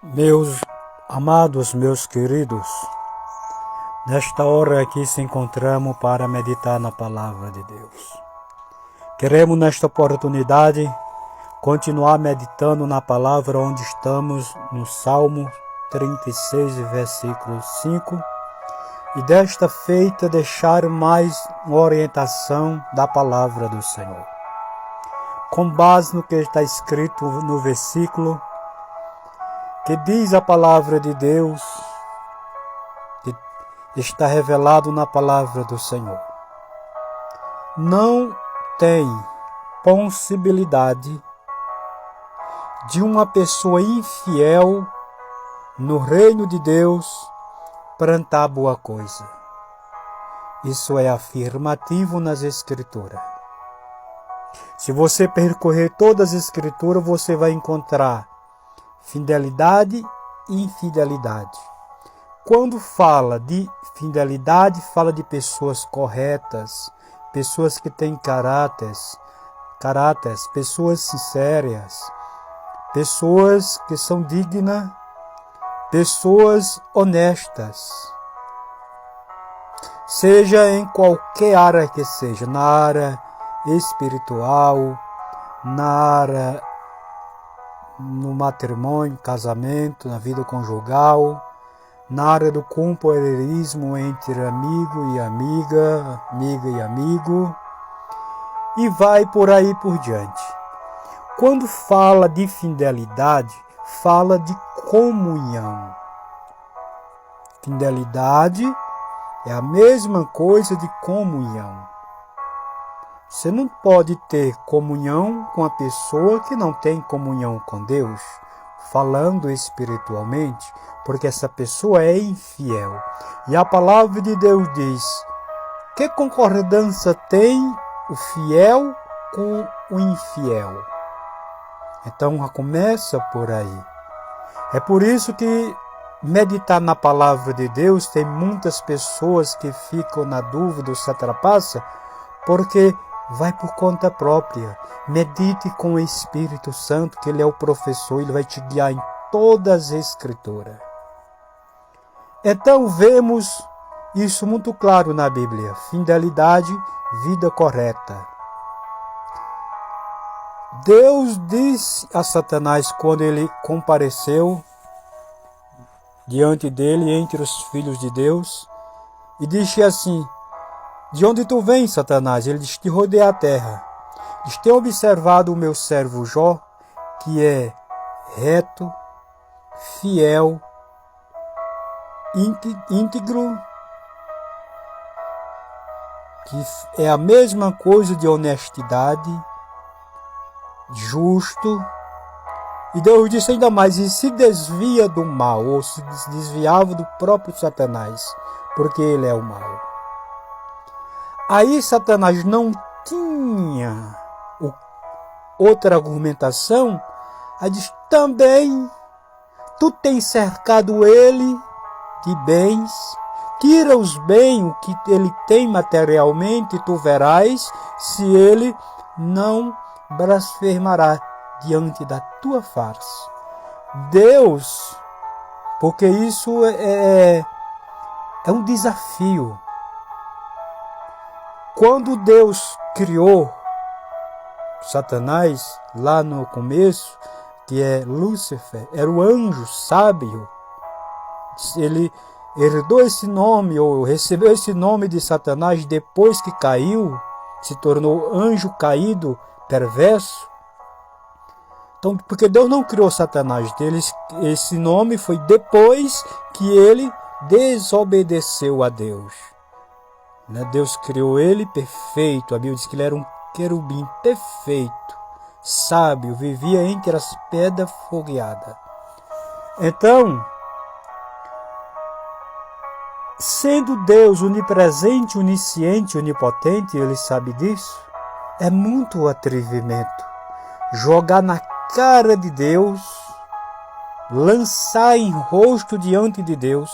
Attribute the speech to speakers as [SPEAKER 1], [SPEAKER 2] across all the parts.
[SPEAKER 1] Meus amados, meus queridos, nesta hora aqui se encontramos para meditar na Palavra de Deus. Queremos nesta oportunidade continuar meditando na Palavra onde estamos no Salmo 36, versículo 5, e desta feita deixar mais uma orientação da Palavra do Senhor. Com base no que está escrito no versículo, que diz a palavra de Deus, que está revelado na palavra do Senhor. Não tem possibilidade de uma pessoa infiel no reino de Deus plantar boa coisa. Isso é afirmativo nas Escrituras. Se você percorrer todas as Escrituras, você vai encontrar fidelidade e infidelidade. Quando fala de fidelidade, fala de pessoas corretas, pessoas que têm caráteres, pessoas sinceras, pessoas que são dignas, pessoas honestas. Seja em qualquer área que seja, na área espiritual, na área no matrimônio, casamento, na vida conjugal, na área do companheirismo entre amigo e amiga, amiga e amigo, e vai por aí por diante. Quando fala de fidelidade, fala de comunhão. Fidelidade é a mesma coisa de comunhão. Você não pode ter comunhão com a pessoa que não tem comunhão com Deus, falando espiritualmente, porque essa pessoa é infiel. E a palavra de Deus diz: que concordância tem o fiel com o infiel? Então já começa por aí. É por isso que meditar na palavra de Deus, tem muitas pessoas que ficam na dúvida ou se atrapalham, porque vai por conta própria. Medite com o Espírito Santo, que Ele é o professor, Ele vai te guiar em todas as Escrituras. Então vemos isso muito claro na Bíblia. Fidelidade, vida correta. Deus disse a Satanás quando ele compareceu diante dele, entre os filhos de Deus, e disse assim: de onde tu vens, Satanás? Ele diz: de rodear a terra. Diz: tenho observado o meu servo Jó, que é reto, fiel, íntegro, que é a mesma coisa de honestidade, justo. E Deus disse ainda mais: e se desvia do mal, ou se desviava do próprio Satanás, porque ele é o mal. Aí Satanás não tinha outra argumentação. Aí diz: também tu tens cercado ele de bens, tira os bens, o que ele tem materialmente, e tu verás se ele não blasfemará diante da tua face. Deus, porque isso é um desafio. Quando Deus criou Satanás, lá no começo, que é Lúcifer, era o anjo sábio. Ele herdou esse nome, ou recebeu esse nome de Satanás depois que caiu, se tornou anjo caído, perverso. Então, porque Deus não criou Satanás dele, esse nome foi depois que ele desobedeceu a Deus. Deus criou ele perfeito. A Bíblia diz que ele era um querubim perfeito, sábio, vivia entre as pedras fogueadas. Então, sendo Deus onipresente, onisciente, onipotente, ele sabe disso, é muito atrevimento jogar na cara de Deus, lançar em rosto diante de Deus,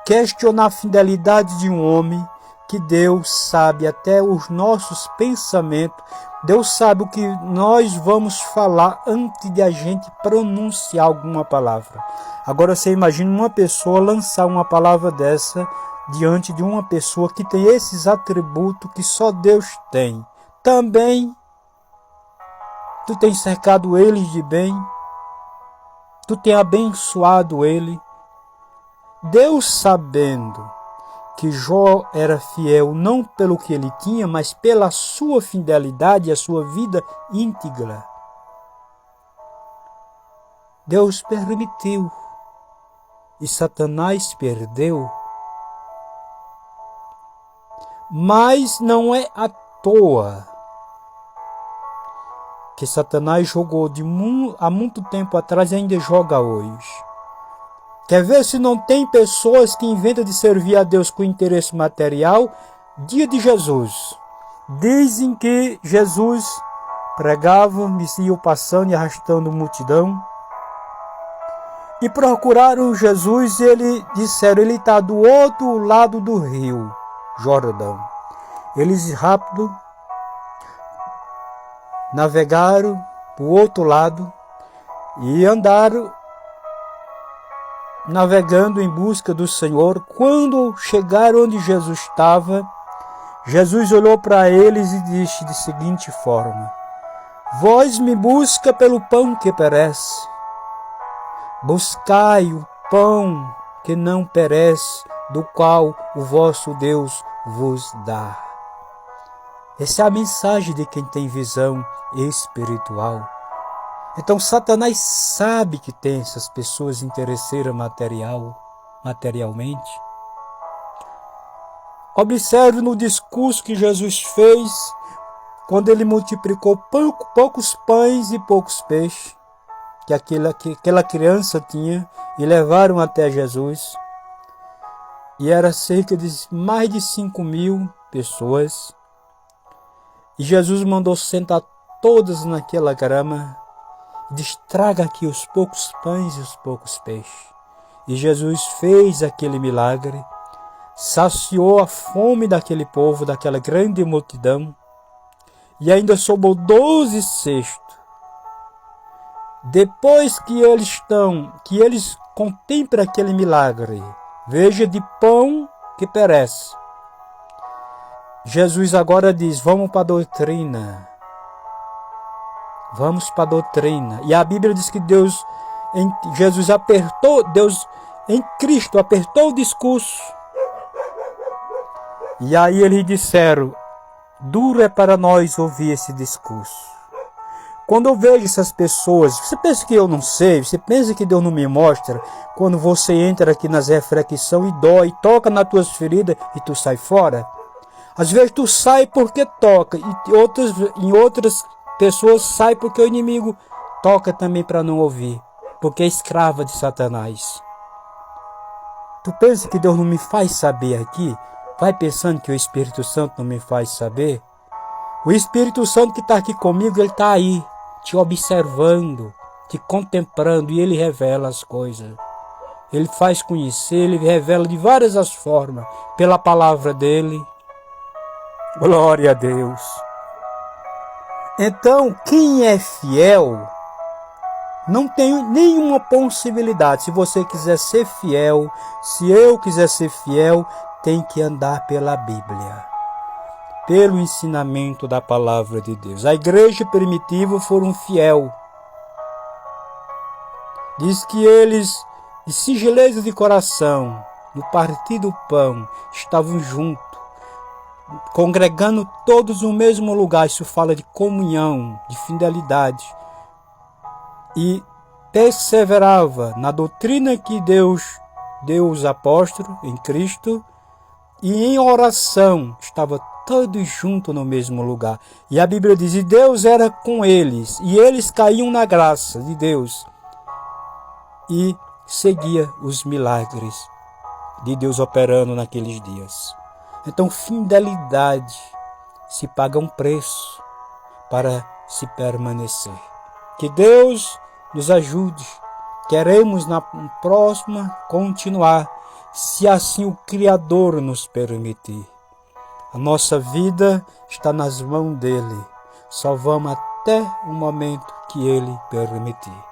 [SPEAKER 1] questionar a fidelidade de um homem, que Deus sabe até os nossos pensamentos, Deus sabe o que nós vamos falar antes de a gente pronunciar alguma palavra. Agora você imagina uma pessoa lançar uma palavra dessa diante de uma pessoa que tem esses atributos que só Deus tem. Também tu tens cercado eles de bem, tu tens abençoado ele. Deus, sabendo que Jó era fiel não pelo que ele tinha, mas pela sua fidelidade e a sua vida íntegra, Deus permitiu e Satanás perdeu. Mas não é à toa que Satanás jogou há muito tempo atrás e ainda joga hoje. Quer ver se não tem pessoas que inventam de servir a Deus com interesse material? Dia de Jesus. Dizem que Jesus pregava, ia passando e arrastando multidão. E procuraram Jesus e disseram, ele está do outro lado do rio Jordão. Eles rápido navegaram para o outro lado e andaram navegando em busca do Senhor. Quando chegaram onde Jesus estava, Jesus olhou para eles e disse de seguinte forma: vós me busca pelo pão que perece, buscai o pão que não perece, do qual o vosso Deus vos dá. Essa é a mensagem de quem tem visão espiritual. Então Satanás sabe que tem essas pessoas interesseiras materialmente. Observe no discurso que Jesus fez, quando ele multiplicou poucos pães e poucos peixes, que aquela criança tinha, e levaram até Jesus. E era cerca de mais de 5.000 pessoas. E Jesus mandou sentar todas naquela grama, traga aqui os poucos pães e os poucos peixes. E Jesus fez aquele milagre, saciou a fome daquele povo, daquela grande multidão, e ainda sobrou 12 cestos. Depois que eles contemplam aquele milagre, veja, de pão que perece, Jesus agora diz, vamos para a doutrina. Vamos para a doutrina. E a Bíblia diz que Deus em Cristo apertou o discurso. E aí eles disseram, duro é para nós ouvir esse discurso. Quando eu vejo essas pessoas, você pensa que eu não sei, você pensa que Deus não me mostra, quando você entra aqui nas reflexões e dói, toca nas tuas feridas e tu sai fora? Às vezes tu sai porque toca, e em outras pessoas sai porque o inimigo toca também para não ouvir, porque é escrava de Satanás. Tu pensa que Deus não me faz saber aqui? Vai pensando que o Espírito Santo não me faz saber? O Espírito Santo que está aqui comigo, ele está aí, te observando, te contemplando, e ele revela as coisas. Ele faz conhecer, ele revela de várias as formas, pela palavra dele. Glória a Deus. Então, quem é fiel não tem nenhuma possibilidade. Se você quiser ser fiel, se eu quiser ser fiel, tem que andar pela Bíblia, pelo ensinamento da palavra de Deus. A igreja primitiva foram fiel. Diz que eles, de singeleza de coração, no partir do pão, estavam juntos, congregando todos no mesmo lugar. Isso fala de comunhão, de fidelidade. E perseverava na doutrina que Deus deu aos apóstolos em Cristo, e em oração estava todos juntos no mesmo lugar. E a Bíblia diz, e Deus era com eles, e eles caíam na graça de Deus, e seguia os milagres de Deus operando naqueles dias. Então, fidelidade se paga um preço para se permanecer. Que Deus nos ajude. Queremos na próxima continuar, se assim o Criador nos permitir. A nossa vida está nas mãos dele. Só vamos até o momento que Ele permitir.